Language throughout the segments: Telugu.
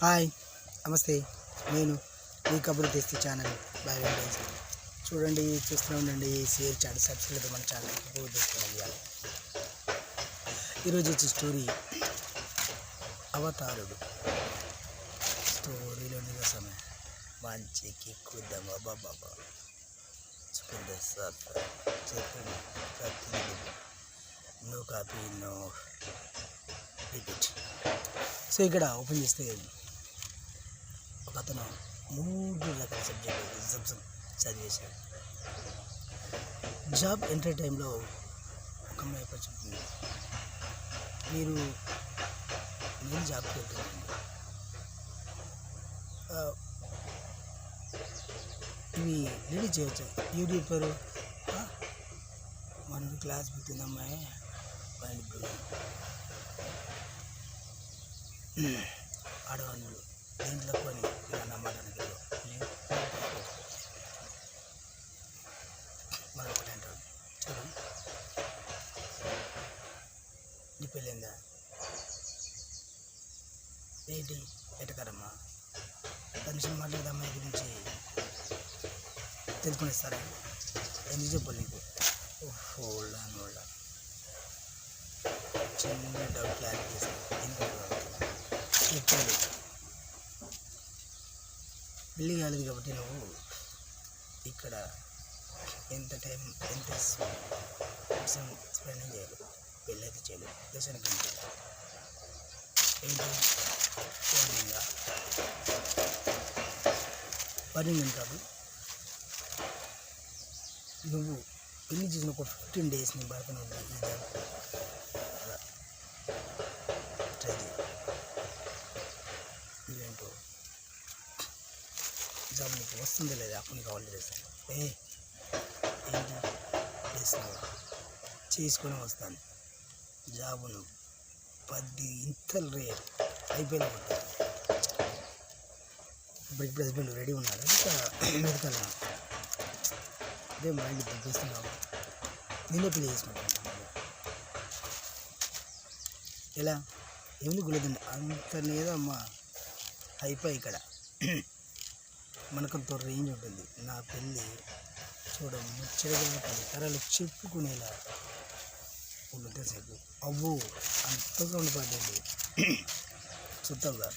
హాయ్, నమస్తే. నేను మీ కబుర్లు తెస్తే ఛానల్ బై వెంకటేష్. చూడండి, చూస్తూనే ఉండండి, షేర్ చేయండి, సబ్స్క్రైబ్ మన ఛానల్ కబుర్లు తెచ్చుకోవాలి. ఈరోజు వచ్చే స్టోరీ అవతారుడు. స్టోరీలో నిజమే మంచి కిక్కుద్దామా బాబా చెప్పండి సార్, చెప్పండి ప్రతిదీ no copy no repeat. So ఇక్కడ ఓపెన్ చేస్తే ఒక అతను 3 రకాల సబ్జెక్టు చదివేశాడు. జాబ్ ఎంటర్ టైంలో ఒక అమ్మాయి చెప్తుంది, నేను జాబ్కి వెళ్తానండి, ఇవి రెడీ చేయొచ్చు. ఏడు చెప్పారు, మన క్లాస్ పెట్టింది అమ్మాయి ఆడవాళ్ళు దీంట్లో కొని అన్నమాట. మరొకటి అంటాడు, చూడు నీ పెళ్ళిందా ఏంటి ఎటకరమ్మా, 10 నిమిషాలు మాట్లాడదా అమ్మాయి గురించి తెలుసుకునేస్తారా, ఎందుకు చెప్పాలి నీకు? ఓల్డ్ చిన్న డౌట్ క్లారిటీ చేస్తాను. చెప్పాడు, పెళ్ళి కాలేదు కాబట్టి నువ్వు ఇక్కడ ఎంత టైం ఎంత స్పెండింగ్ చేయాలి, పెళ్ళి అయితే చేయలేదు, దర్శనం కంటే ఏంటి పర్నింగ్ కాదు. నువ్వు పెళ్లి చేసిన ఒక 15 days నీ భర్త ఇవేంటో జాబ్ నీకు వస్తుందో లేదా, అప్పుడు నీకు కావాలి చేస్తాను. ఏంటి చేస్తున్నావా, చేసుకొని వస్తాను జాబును 10 ఇంతలు రేట్ అయిపోయినా పడుతుంది. ఇప్పుడు హస్బెండ్ రెడీ ఉన్నాడు, ఇంకా మెడికల్ అదే మైండ్ పంపిస్తున్నావు, నేనే పెళ్లి చేసుకుంటాను. ఎలా ఏమి గులేదండి అంత లేదమ్మా, అయిపోయి ఇక్కడ మనకంత రేంజ్ ఉంటుంది. నా పెళ్ళి చూడ ముచ్చటగా 10 తరాలు చెప్పుకునేలా ఉంటుంది. సేపు అవ్వు అంతగా ఉండిపడ్డండి చుట్టంగా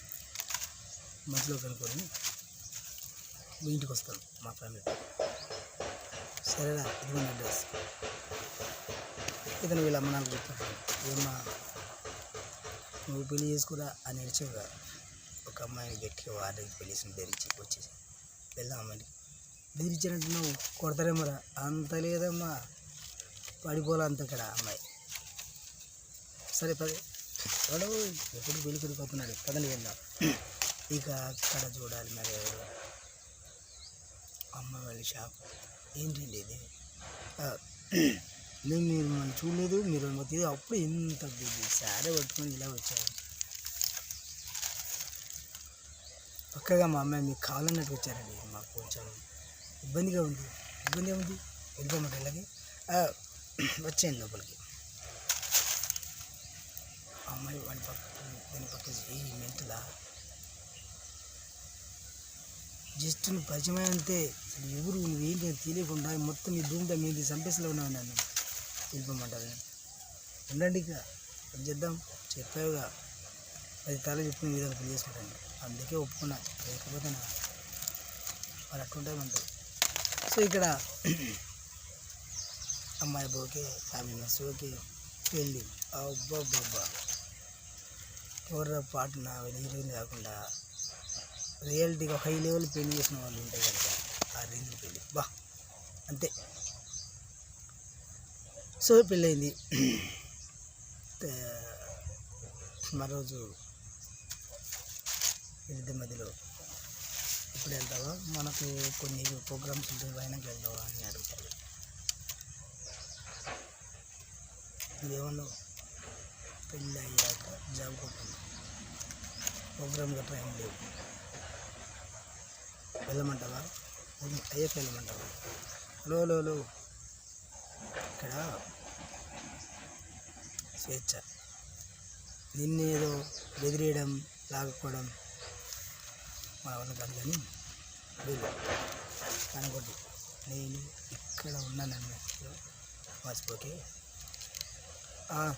మధ్యలో కనుక్కొని మీ ఇంటికి వస్తాను మా ఫ్యామిలీ. సరేనా, ఇదిగోండి అడ్రస్. ఇతను వీళ్ళ అమ్మ నాన్న చెప్తాను, ఏమ్మా నువ్వు పెళ్లి చేసుకురా అని నడిచేవా. ఒక అమ్మాయిని గట్టిగా వారికి పెళ్ళేసిన బెదిరించి వచ్చేసి వెళ్దాం. అమ్మాయిని బెదిరించారంటే నువ్వు కొడతారేమోరా, అంత లేదమ్మా, పడిపోలే అంత ఇక్కడ అమ్మాయి. సరే పదే వాడు ఎప్పుడు పెళ్లి కొడిపోతున్నాడు, పదని వెళ్దాం. ఇక అక్కడ చూడాలి మరి ఎవరు అమ్మ వాళ్ళ షాప్. ఏంటండి ఇది, నేను మీరు మనం చూడలేదు, మీరు మొత్తం అప్పుడు ఎంత బిజీ సారే పట్టుకొని ఇలా వచ్చారు. పక్కగా మా అమ్మాయి మీకు కావాలన్నట్టు వచ్చారండి, మాకు కొంచెం ఇబ్బందిగా ఉంది. వెళ్ళిపోమంటే ఇలాగే వచ్చేయండి లోపలికి. అమ్మాయి వాడి దాని పక్క ఈ మెంటలా జస్ట్ నువ్వు పరిచయం అంతే, అసలు ఎవరు నువ్వేంటి అని తెలియకుండా మొత్తం మీ భూమితో మీది సంపేసలో ఉన్నావు. నన్ను వెళ్ళిపోమంటారు. ఉండండి, ఇక ఏం చేద్దాం, చెప్పావుగా 10 తరాలు చెప్పుకునే విధాలు పెళ్లి చేసుకుంటాను, అందుకే ఒప్పుకున్నా, లేకపోతే వాళ్ళు అట్టుంటామంటారు. సో ఇక్కడ అమ్మాయి ఓకే, ఫ్యామిలీ మెంబర్స్ ఓకే, పెళ్ళి అబ్బాబ్బా ఎవరు పాటు నా హీరోయిన్ కాకుండా రియాలిటీగా హై లెవెల్ పెళ్లి చేసిన వాళ్ళు ఉంటాయి కనుక ఆ రేంజ్ పెళ్ళి బా అంతే. సో పెళ్ళయింది. మరోజు వీళ్ళిద్దరి మధ్యలో ఇప్పుడు వెళ్తావా, మనకు కొన్ని ప్రోగ్రామ్స్ ఉంటాయి, పైనకి వెళ్తావా అని అడుగుతారు. నువ్వేమన్నావు, పెళ్ళి అయ్యాక జాబ్ కొట్టింది, ప్రోగ్రామ్ గట్రా ఏం లేవు, వెళ్ళమంటావా, అయ్యాక వెళ్ళమంటావా? లో ఇక్కడ స్వేచ్ఛ, నిన్నేదో బెదిరియడం, లాక్కోవడం మన వల్ల కాదు కానీ వీళ్ళు కనకొద్దు నేను ఇక్కడ ఉన్నానన్న మర్చిపోకే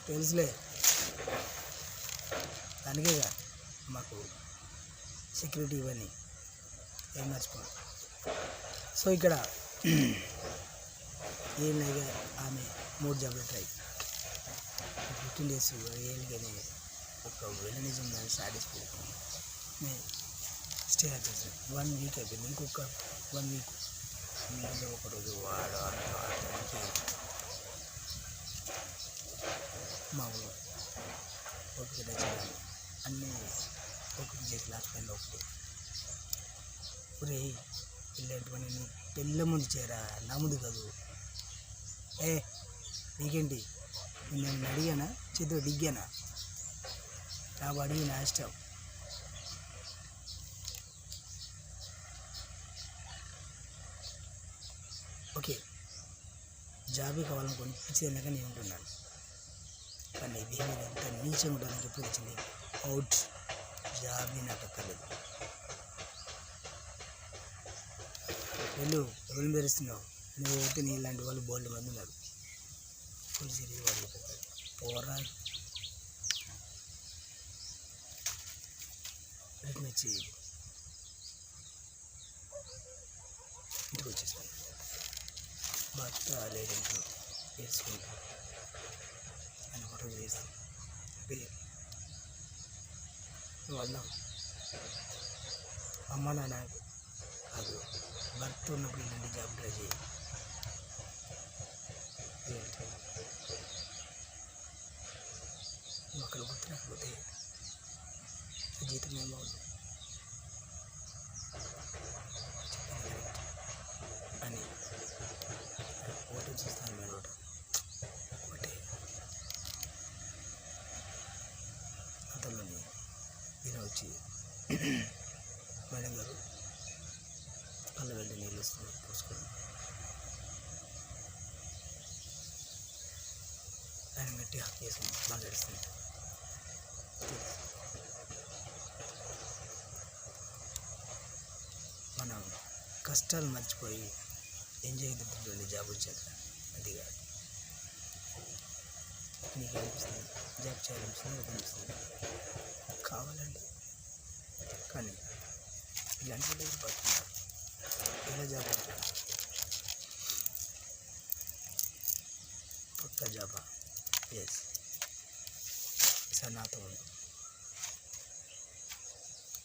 తెలుసులే దానికేగా మాకు సెక్యూరిటీ ఇవన్నీ ఏం మర్చిపో. సో ఇక్కడ ఏం లేక ఆమె 3 జాబ్లు ట్రై 15 days ఏళ్ళగానే ఒక విలనిజం దాన్ని సాటిస్ఫైడ్ స్టే చేసాను. 1 week అయిపోయింది. ఇంకొక 1 week ఇందులో ఒకరోజు వాడు ఆడటానికి మా ఊరు ఓపిక తెచ్చాను. అన్నీ ఒకటి చేసి లాస్ట్ టైంలో ఒకటి ఒరే పెళ్ళేంటి పని నువ్వు పెళ్ళ ముందు చేరా నా ముందు కాదు. నీకేంటి నేను అడిగానా చేతితో డిగ్గానా నా అడిగి నా ఇష్టం. ఓకే జాబే కావాలనుకోండి పిచ్చిదాకా నేను ఉంటున్నాను కానీ బిహేవియర్ ఎంత నీచంగా ఉండడానికి ఎప్పుడు వచ్చింది. అవుట్ జాబే నాకు అక్కర్లేదు. వెళ్ళు ఎవరిని బెదిరిస్తున్నావు నువ్వు అయితే నీ ఇలాంటి వాళ్ళు బోల్డ్ మంది ఉన్నారు. ఫుల్ సిరీస్ వాళ్ళు పోరా రిటర్న్ వచ్చి ఇంటికి వచ్చేస్తాను. భర్త లేదంటూ వేసుకుంటూ అని ఫోటో చేస్తాను. వల్ల అమ్మ నాన్న కాదు భర్త ఉన్నప్పుడు ఇలాంటి జాబ్ ట్రై చేయి. నువ్వు అక్కడ గుర్తు రాకపోతే జీతం ఏమవుతుంది అని ఫోటో చూస్తాను. నేను ఒకటి అంతలోని ఈయన వచ్చి మేడం గారు కళ్ళ వెళ్ళి నీళ్ళు వస్తుంది పోసుకోండి. ఆయన గట్టి హక్ చేసింది. బాగా ఏడుస్తుంది. మనం కష్టాలు మర్చిపోయి ఎంజాయ్ చేద్దాం జాబ్ వచ్చాక. అది కాదు నీకు అనిపిస్తుంది జాబ్ చేయాలనిపిస్తుంది అనిపిస్తుంది కావాలండి కానీ ఇలాంటి వాళ్ళు పడుతున్నారు. ఎలా జాబ్ పక్క జాబా ఎస్ సార్ నాతో ఉంది.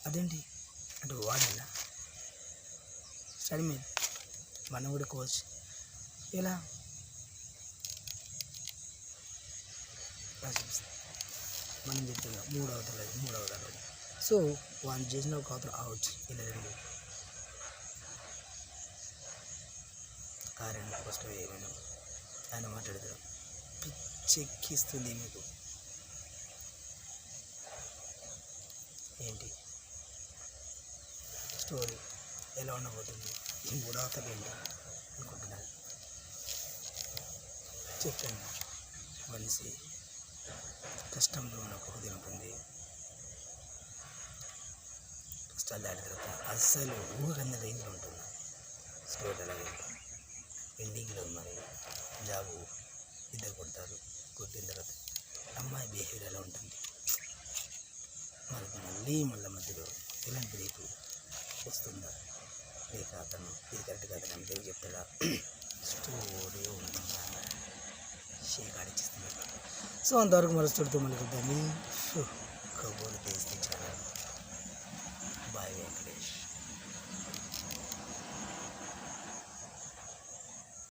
అదేంటి అంటే వాడేనా స్టడీ మీద మనం కూడా కోచ్ ఎలా మనం చెప్తున్నాం 3 అవతల. సో వాళ్ళు చేసిన ఒక అవతల అవుట్ ఇలా 2 ఆ 2 ఫస్ట్ ఏమైనా ఆయన మాట్లాడతారు పిచ్చెక్కిస్తుంది మీకు. ఏంటి స్టోరీ ఎలా ఉండబోతుంది ఈ 3 అవతలు ఏంటి అనుకుంటున్నాను. చెప్పండి మనిషి కష్టంలో ఉన్న కొద్ది ఉంటుంది. కష్టాలు దాటిన తర్వాత అస్సలు ఊహకన్న రేంజ్లో ఉంటుంది. స్టోరీ అలాగే ఉంటుంది. ఎండింగ్లో మరి జాబు ఇద్దరు కొడతారు. కొట్టిన తర్వాత అమ్మాయి బిహేవియర్ ఎలా ఉంటుంది మనకి మళ్ళీ మధ్యలో ఎలాంటి బ్రేక్ వస్తుందా లేక అతను ఇది కరెక్ట్ కాదు అని పేరు చెప్తాడా స్టోరీ ఉంటుందా షేక్ ఆడిచ్చిస్తున్నారు. సో అంతవరకు మళ్ళీ స్టోరీతో మళ్ళీ దాన్ని కబోర్లు తీస్తే